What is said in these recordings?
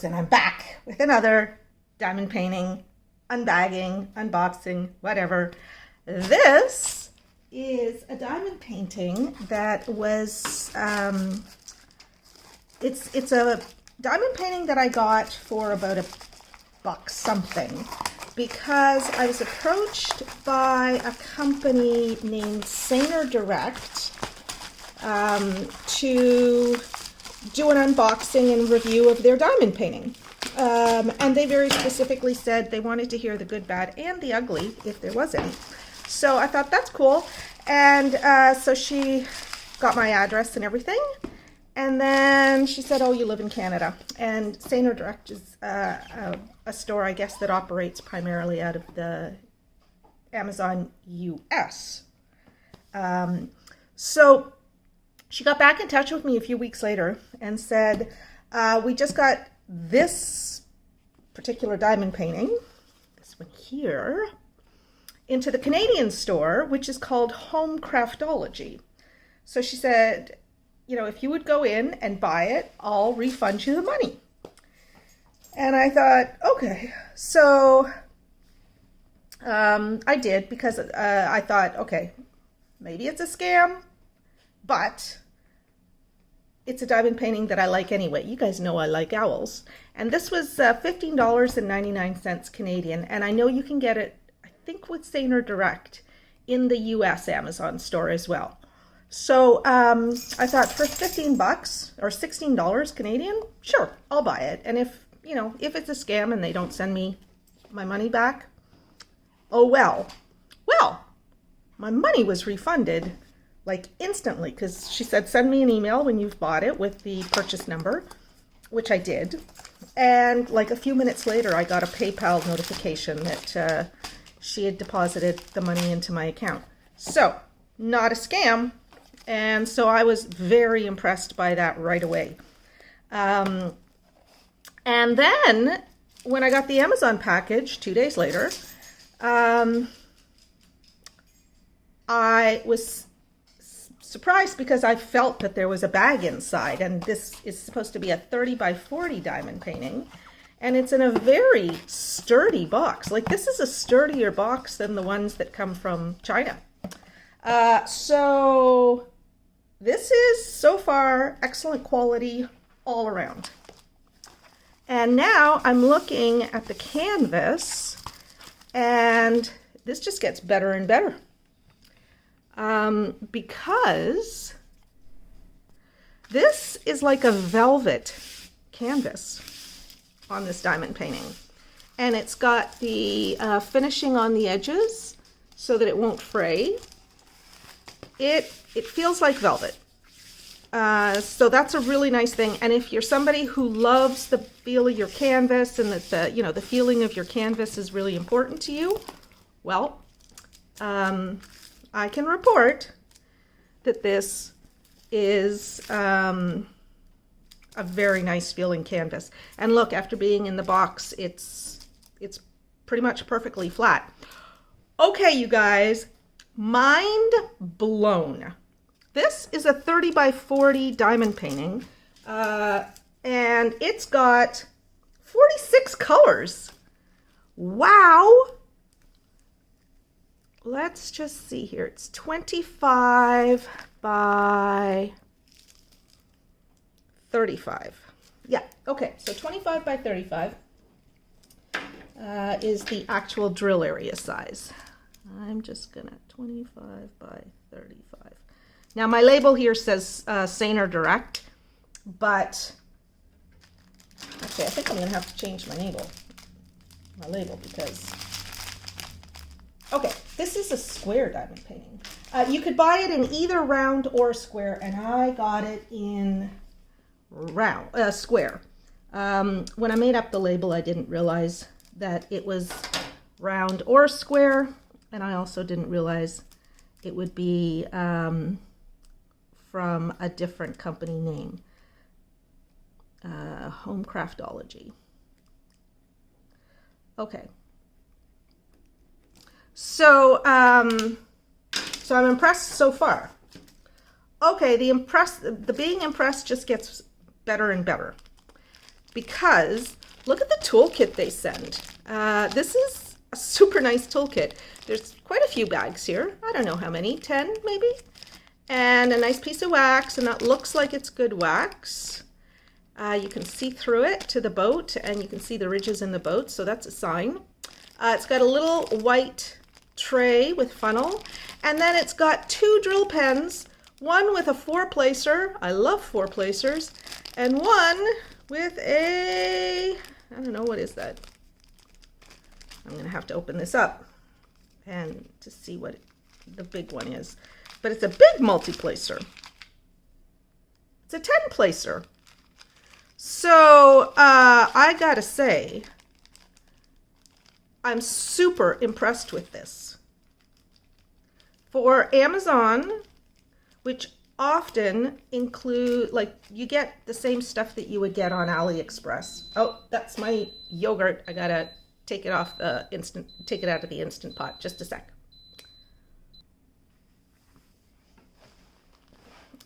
goes, and I'm back with another diamond painting, unbagging, unboxing, whatever. This is a diamond painting that was, it's a diamond painting that I got for about $1 something, because I was approached by a company named Saner Direct to do an unboxing and review of their diamond painting. And they very specifically said they wanted to hear the good, bad, and the ugly, if there was any. So I thought, that's cool. And so she got my address and everything. And then she said, oh, you live in Canada. And Saner Direct is a store, I guess, that operates primarily out of the Amazon US. So she got back in touch with me a few weeks later and said, we just got this particular diamond painting, this one here, into the Canadian store, which is called HomeCraftology. So she said, you know, if you would go in and buy it, I'll refund you the money. And I thought, okay. So I did, because I thought, okay, maybe it's a scam, but it's a diamond painting that I like anyway. You guys know I like owls. And this was $15.99 Canadian. And I know you can get it, I think, with Saner Direct in the US Amazon store as well. So I thought, for $15 or $16 Canadian, sure, I'll buy it. And if, you know, if it's a scam and they don't send me my money back, oh well. Well, my money was refunded like instantly, because she said, send me an email when you've bought it with the purchase number, which I did. And like a few minutes later, I got a PayPal notification that she had deposited the money into my account. So, not a scam. And so I was very impressed by that right away. And then when I got the Amazon package 2 days later, I was surprised because I felt that there was a bag inside, and this is supposed to be a 30 by 40 diamond painting, and it's in a very sturdy box. Like, this is a sturdier box than the ones that come from China. So this is, so far, excellent quality all around. And now I'm looking at the canvas, and this just gets better and better. Because this is like a velvet canvas on this diamond painting. And it's got the finishing on the edges so that it won't fray. It feels like velvet. So that's a really nice thing. And if you're somebody who loves the feel of your canvas, and that the feeling of your canvas is really important to you, well, I can report that this is a very nice feeling canvas. And look, after being in the box, it's pretty much perfectly flat. Okay, you guys, mind blown. This is a 30 by 40 diamond painting, and it's got 46 colors. Wow. Let's just see here. It's 25 by 35. Yeah, okay, so 25 by 35 is the actual drill area size. I'm just gonna 25 by 35. Now my label here says Saner Direct, but actually I think I'm gonna have to change my label because, okay, this is a square diamond painting. You could buy it in either round or square, and I got it in square. When I made up the label, I didn't realize that it was round or square, and I also didn't realize it would be from a different company name, HomeCraftology. Okay. So I'm impressed so far. Okay, the being impressed just gets better and better. because look at the toolkit they send. This is a super nice toolkit. There's quite a few bags here. I don't know how many, 10 maybe? And a nice piece of wax, and that looks like it's good wax. You can see through it to the boat, and you can see the ridges in the boat, so that's a sign. It's got a little white tray with funnel, and then it's got 2 drill pens, one with a 4-placer, I love 4-placers, and one with a, I don't know, what is that? I'm gonna have to open this up and to see what the big one is. But it's a big multi-placer. It's a 10-placer. So I gotta say, I'm super impressed with this. For Amazon, which often include, like, you get the same stuff that you would get on AliExpress. Oh, that's my yogurt. I gotta take it off the take it out of the Instant Pot. Just a sec.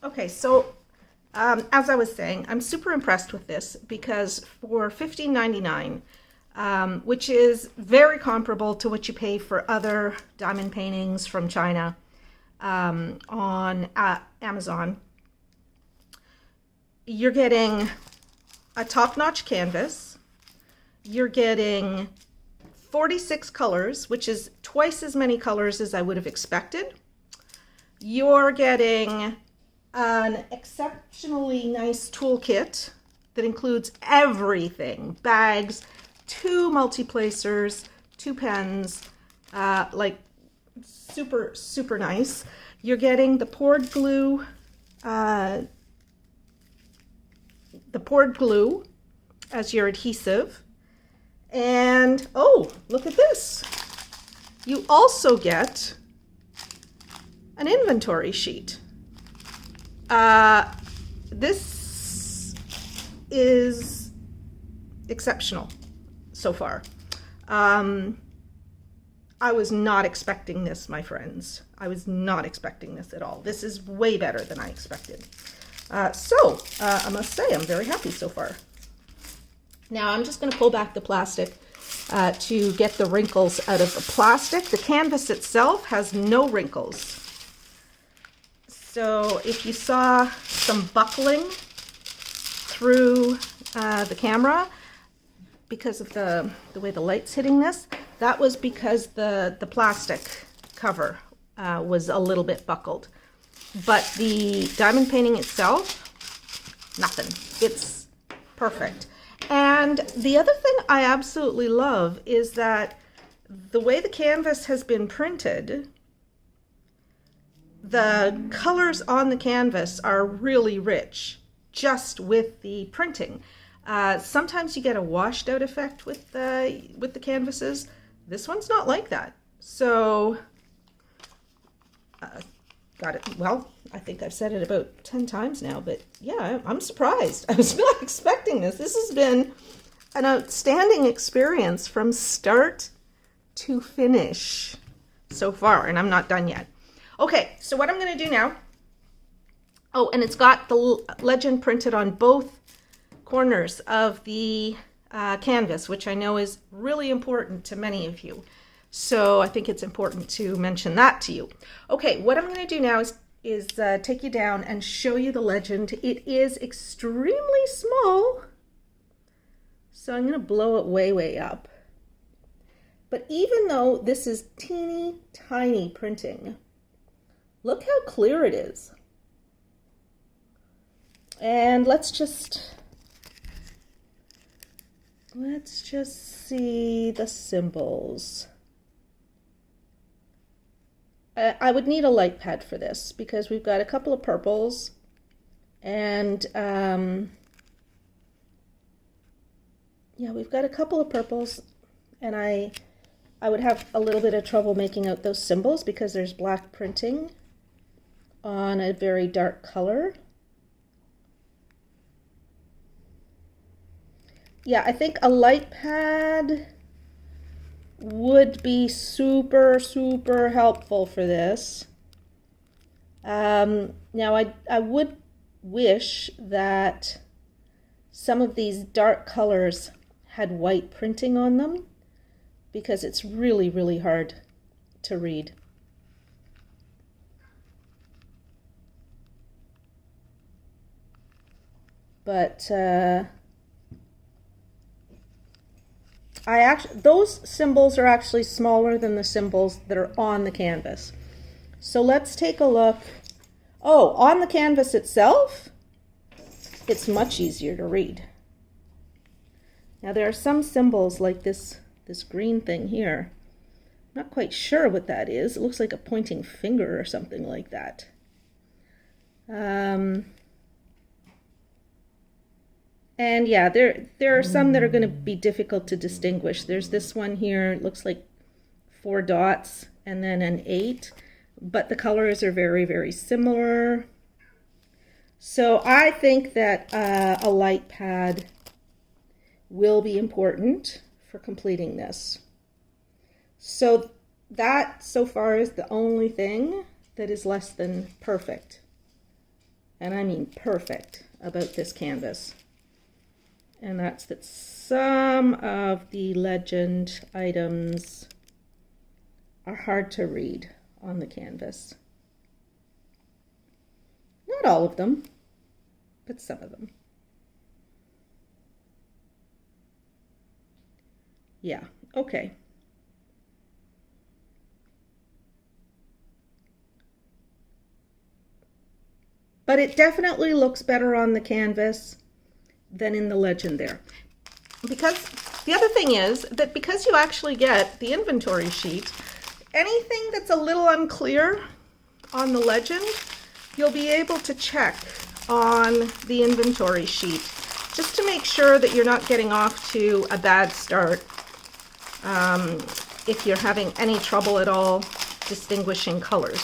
Okay, so as I was saying, I'm super impressed with this because for $15.99, which is very comparable to what you pay for other diamond paintings from China on Amazon, you're getting a top-notch canvas, you're getting 46 colors, which is twice as many colors as I would have expected. You're getting an exceptionally nice toolkit that includes everything: bags, 2 multi-placers, 2 pens, like super, super nice. You're getting the poured glue as your adhesive. And oh, look at this. You also get an inventory sheet. This is exceptional so far. I was not expecting this, my friends. I was not expecting this at all. This is way better than I expected. I must say I'm very happy so far. Now I'm just going to pull back the plastic to get the wrinkles out of the plastic. The canvas itself has no wrinkles. So if you saw some buckling through the camera because of the way the light's hitting this, that was because the plastic cover was a little bit buckled. But the diamond painting itself, nothing. It's perfect. And the other thing I absolutely love is that the way the canvas has been printed, the colors on the canvas are really rich just with the printing. Sometimes you get a washed out effect with the canvases. This one's not like that. So, got it. Well, I think I've said it about 10 times now, but yeah, I'm surprised. I was not expecting this. This has been an outstanding experience from start to finish so far, and I'm not done yet. Okay, so what I'm going to do now, oh, and it's got the legend printed on both corners of the canvas, which I know is really important to many of you. So I think it's important to mention that to you. Okay, what I'm going to do now is take you down and show you the legend. It is extremely small, so I'm going to blow it way, way up. But even though this is teeny tiny printing, look how clear it is. And let's just see the symbols. I would need a light pad for this because we've got a couple of purples and yeah, we've got a couple of purples, and I would have a little bit of trouble making out those symbols because there's black printing on a very dark color. Yeah, I think a light pad would be super, super helpful for this. Now, I would wish that some of these dark colors had white printing on them because it's really, really hard to read. But those symbols are actually smaller than the symbols that are on the canvas. So let's take a look. Oh, on the canvas itself, it's much easier to read. Now there are some symbols like this green thing here. I'm not quite sure what that is. It looks like a pointing finger or something like that. And yeah, there are some that are going to be difficult to distinguish. There's this one here, it looks like 4 dots and then an 8, but the colors are very, very similar. So I think that a light pad will be important for completing this. So that so far is the only thing that is less than perfect. And I mean perfect about this canvas. And that's that some of the legend items are hard to read on the canvas. Not all of them, but some of them. Yeah, okay. But it definitely looks better on the canvas than in the legend there. Because the other thing is that because you actually get the inventory sheet, anything that's a little unclear on the legend, you'll be able to check on the inventory sheet just to make sure that you're not getting off to a bad start if you're having any trouble at all distinguishing colors.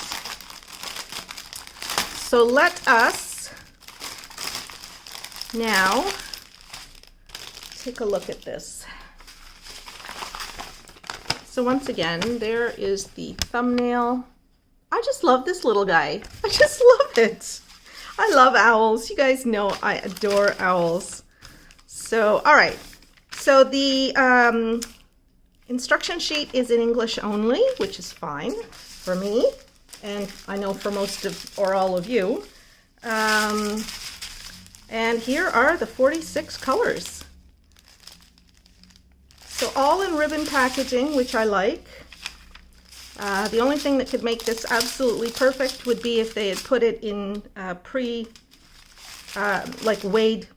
So let us now take a look at this. So once again, there is the thumbnail. I just love this little guy. I just love it. I love owls. You guys know I adore owls. So, all right. So the instruction sheet is in English only, which is fine for me. And I know for most of, or all of you. And here are the 46 colors. So all in ribbon packaging, which I like. The only thing that could make this absolutely perfect would be if they had put it in like weighed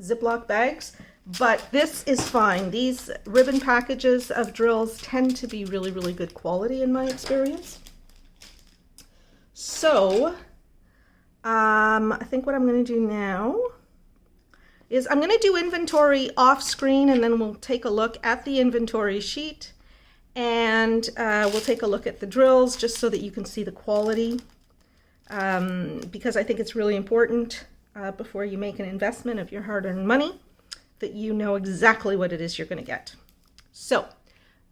Ziploc bags. But this is fine. These ribbon packages of drills tend to be really, really good quality in my experience. So I think what I'm going to do now is I'm going to do inventory off screen, and then we'll take a look at the inventory sheet, and we'll take a look at the drills just so that you can see the quality, because I think it's really important before you make an investment of your hard-earned money that you know exactly what it is you're going to get. So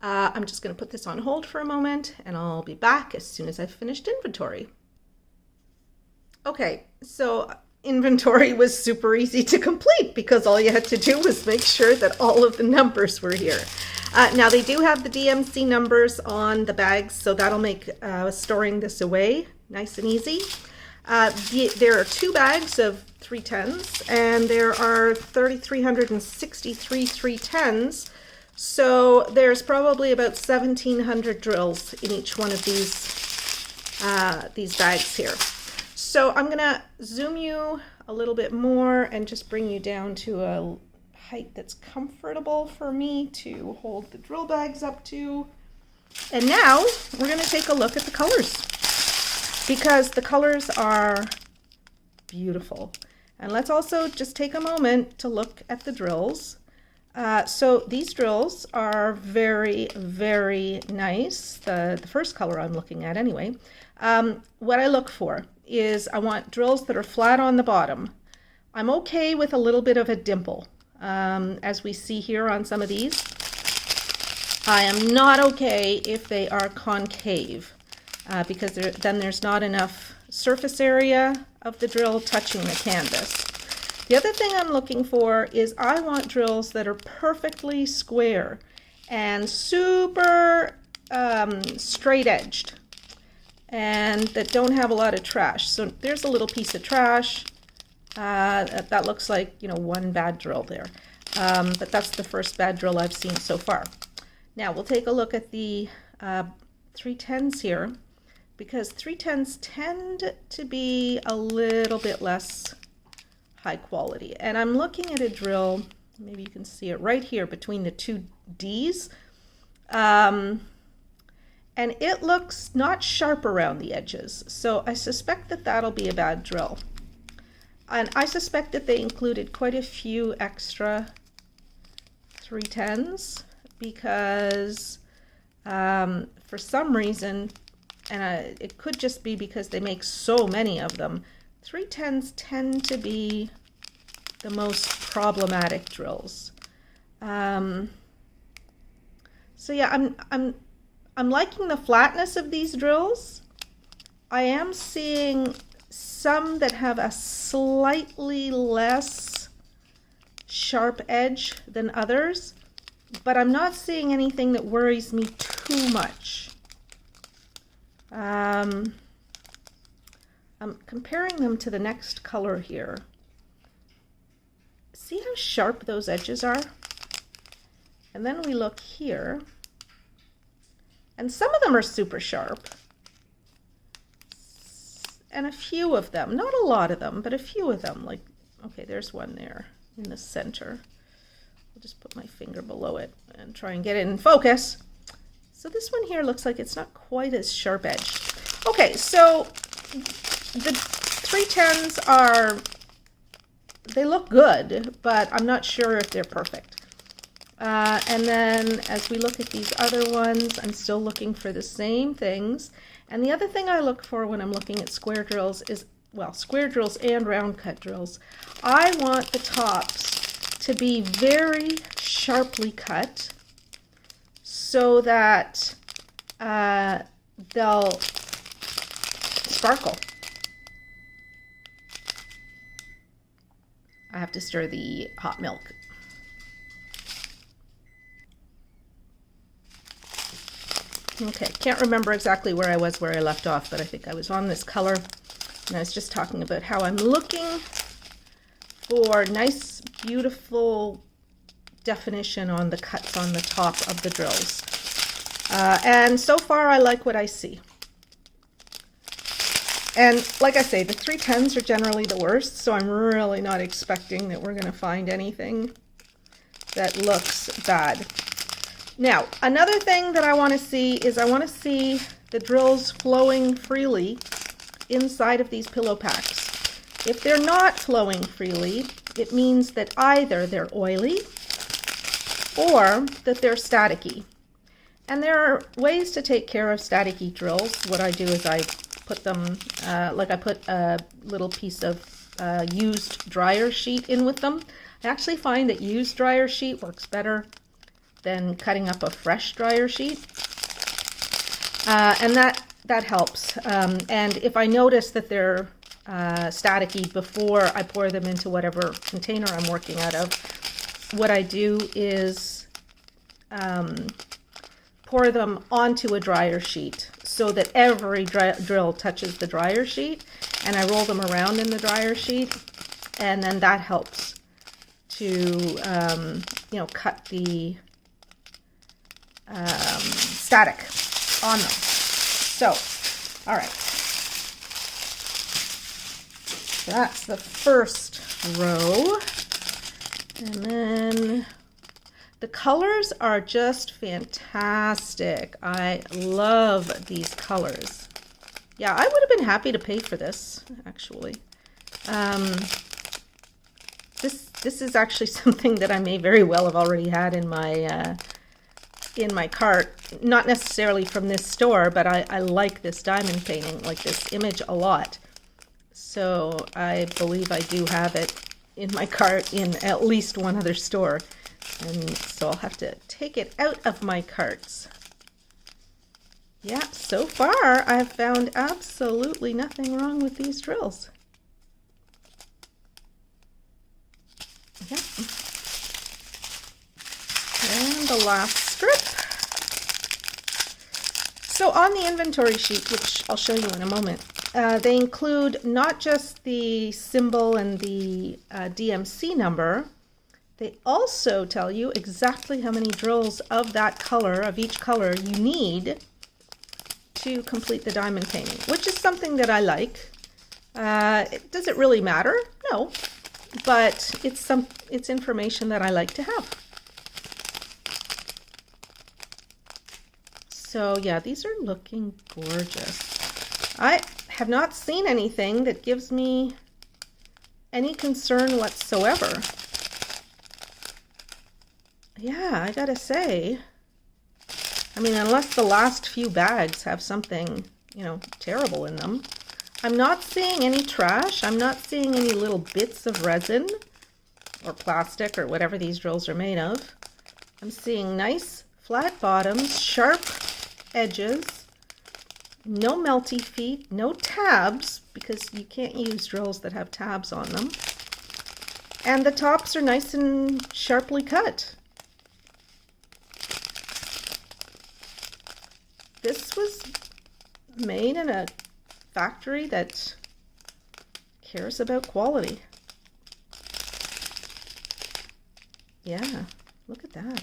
I'm just going to put this on hold for a moment, and I'll be back as soon as I've finished inventory. Okay, so inventory was super easy to complete because all you had to do was make sure that all of the numbers were here. Now they do have the DMC numbers on the bags, so that'll make storing this away nice and easy. There are 2 bags of 310s, and there are 3,363 310s. So there's probably about 1,700 drills in each one of these bags here. So I'm gonna zoom you a little bit more and just bring you down to a height that's comfortable for me to hold the drill bags up to. And now we're gonna take a look at the colors, because the colors are beautiful. And let's also just take a moment to look at the drills. So these drills are very, very nice. The first color I'm looking at anyway. What I look for is I want drills that are flat on the bottom. I'm okay with a little bit of a dimple, as we see here on some of these. I am not okay if they are concave, because then there's not enough surface area of the drill touching the canvas. The other thing I'm looking for is I want drills that are perfectly square and super straight edged and that don't have a lot of trash. So there's a little piece of trash. That looks like, you know, one bad drill there. But that's the first bad drill I've seen so far. Now we'll take a look at the 310s here, because 310s tend to be a little bit less high quality. And I'm looking at a drill, maybe you can see it right here between the two Ds. And it looks not sharp around the edges. So I suspect that that'll be a bad drill. And I suspect that they included quite a few extra 310s because for some reason, and it could just be because they make so many of them, 310s tend to be the most problematic drills. So yeah, I'm liking the flatness of these drills. I am seeing some that have a slightly less sharp edge than others, but I'm not seeing anything that worries me too much. I'm comparing them to the next color here. See how sharp those edges are? And then we look here, and some of them are super sharp. And a few of them, not a lot of them, but a few of them, like, okay, there's one there in the center. I'll just put my finger below it and try and get it in focus. So this one here looks like it's not quite as sharp edged. Okay, so the 310s are, they look good, but I'm not sure if they're perfect. And then as we look at these other ones, I'm still looking for the same things. And the other thing I look for when I'm looking at square drills is, well, square drills and round cut drills. I want the tops to be very sharply cut so that they'll sparkle. I have to stir the hot milk. Okay, can't remember exactly where I left off, but I think I was on this color, and I was just talking about how I'm looking for nice, beautiful definition on the cuts on the top of the drills. And so far, I like what I see. And like I say, the 310s are generally the worst, so I'm really not expecting that we're going to find anything that looks bad. Now, another thing that I want to see is I want to see the drills flowing freely inside of these pillow packs. If they're not flowing freely, it means that either they're oily or that they're staticky. And there are ways to take care of staticky drills. What I do is I put them, like I put a little piece of used dryer sheet in with them. I actually find that used dryer sheet works better than cutting up a fresh dryer sheet, and that helps. And if I notice that they're staticky before I pour them into whatever container I'm working out of, what I do is pour them onto a dryer sheet so that every drill touches the dryer sheet, and I roll them around in the dryer sheet, and then that helps to you know, cut the static on them. So, all right. So that's the first row. And then the colors are just fantastic. I love these colors. Yeah, I would have been happy to pay for this, actually. This is actually something that I may very well have already had in my cart, not necessarily from this store, but I like this diamond painting, like this image a lot. So I believe I do have it in my cart in at least one other store. And so I'll have to take it out of my carts. Yeah, so far I've found absolutely nothing wrong with these drills. Yeah. And the last strip. So on the inventory sheet, which I'll show you in a moment, they include not just the symbol and the DMC number, they also tell you exactly how many drills of that color, of each color, you need to complete the diamond painting, which is something that I like. Does it really matter? No, but it's information that I like to have. So yeah, these are looking gorgeous. I have not seen anything that gives me any concern whatsoever. Yeah, I gotta say, I mean, unless the last few bags have something, you know, terrible in them, I'm not seeing any trash. I'm not seeing any little bits of resin or plastic or whatever these drills are made of. I'm seeing nice flat bottoms, sharp edges, no melty feet, no tabs, because you can't use drills that have tabs on them. And the tops are nice and sharply cut. This was made in a factory that cares about quality. Yeah, look at that.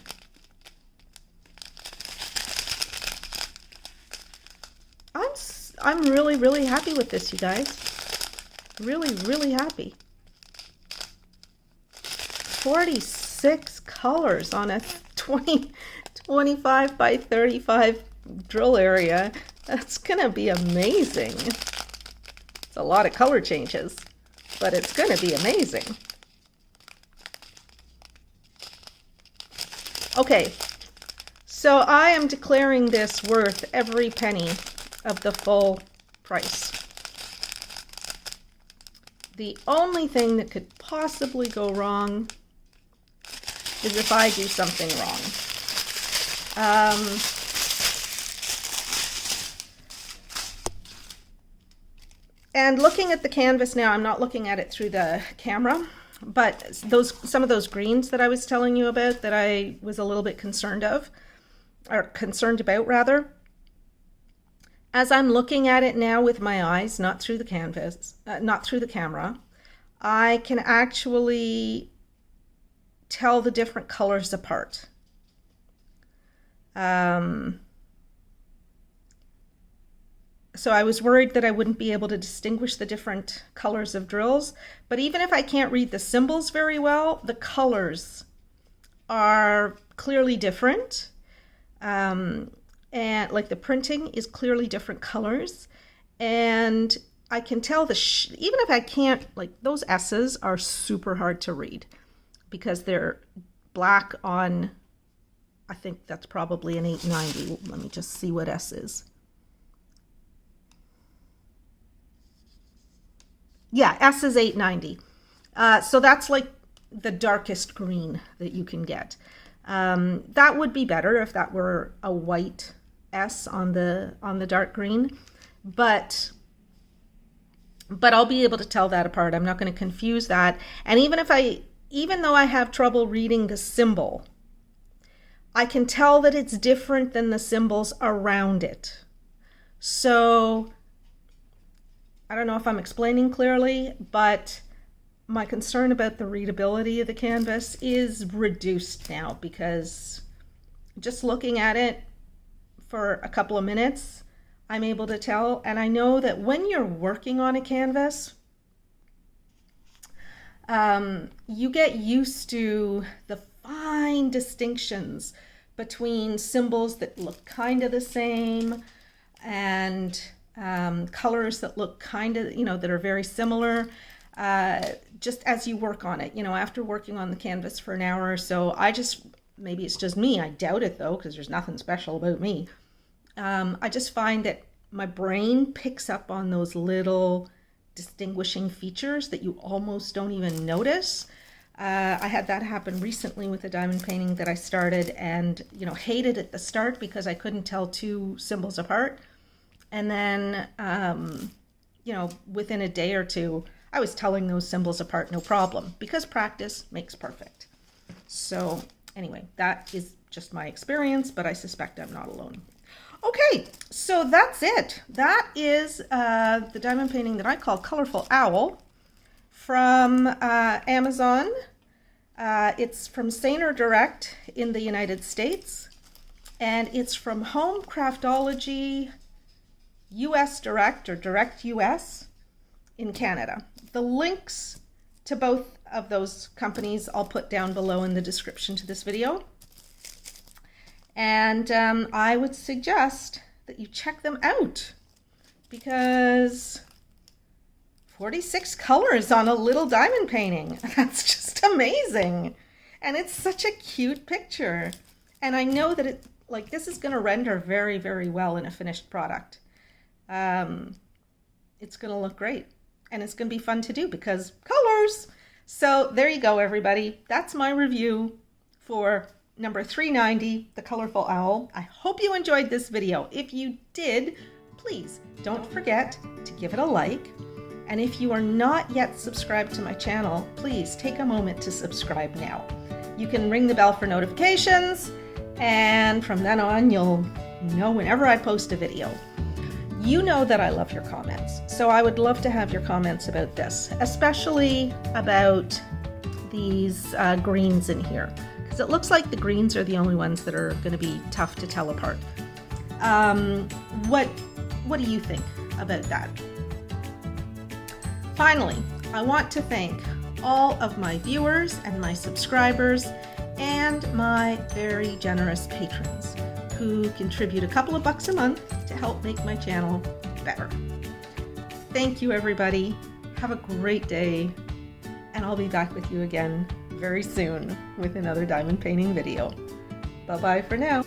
I'm really, really happy with this, you guys. Really, really happy. 46 colors on a 25 by 35 drill area. That's gonna be amazing. It's a lot of color changes, but it's gonna be amazing. Okay, so I am declaring this worth every penny of the full price. The only thing that could possibly go wrong is if I do something wrong. And looking at the canvas now, I'm not looking at it through the camera, but some of those greens that I was telling you about that I was a little bit concerned about rather. As I'm looking at it now with my eyes, not through the canvas, not through the camera, I can actually tell the different colors apart. So I was worried that I wouldn't be able to distinguish the different colors of drills, but even if I can't read the symbols very well, the colors are clearly different. And like the printing is clearly different colors, and I can tell even if I can't, like those S's are super hard to read because they're black on, I think that's probably an 890. Let me just see what S is. Yeah, S is 890. So that's like the darkest green that you can get. That would be better if that were a white S on the dark green, but I'll be able to tell that apart. I'm not going to confuse that. And even though I have trouble reading the symbol, I can tell that it's different than the symbols around it. So I don't know if I'm explaining clearly, but my concern about the readability of the canvas is reduced now, because just looking at it for a couple of minutes, I'm able to tell. And I know that when you're working on a canvas, you get used to the fine distinctions between symbols that look kind of the same and colors that look kind of, that are very similar. Just as you work on it, after working on the canvas for an hour or so, maybe it's just me, I doubt it though, because there's nothing special about me. I just find that my brain picks up on those little distinguishing features that you almost don't even notice. I had that happen recently with a diamond painting that I started and, hated at the start because I couldn't tell two symbols apart. And then, within a day or two, I was telling those symbols apart no problem, because practice makes perfect. So anyway, that is just my experience, but I suspect I'm not alone. Okay, so that's it. That is the diamond painting that I call Colourful Owl from Amazon. It's from Saner Direct in the United States, and it's from HomeCraftology US Direct, or Direct US, in Canada. The links to both of those companies I'll put down below in the description to this video. And I would suggest that you check them out, because 46 colors on a little diamond painting. That's just amazing. And it's such a cute picture. And I know that this is going to render very, very well in a finished product. It's going to look great. And it's going to be fun to do because colors. So there you go, everybody. That's my review for number 390, the Colourful Owl. I hope you enjoyed this video. If you did, please don't forget to give it a like. And if you are not yet subscribed to my channel, please take a moment to subscribe now. You can ring the bell for notifications, and from then on, you'll know whenever I post a video. You know that I love your comments, so I would love to have your comments about this, especially about these greens in here, because it looks like the greens are the only ones that are going to be tough to tell apart. What do you think about that? Finally, I want to thank all of my viewers and my subscribers and my very generous patrons who contribute a couple of bucks a month to help make my channel better. Thank you, everybody. Have a great day, and I'll be back with you again very soon with another diamond painting video. Bye-bye for now.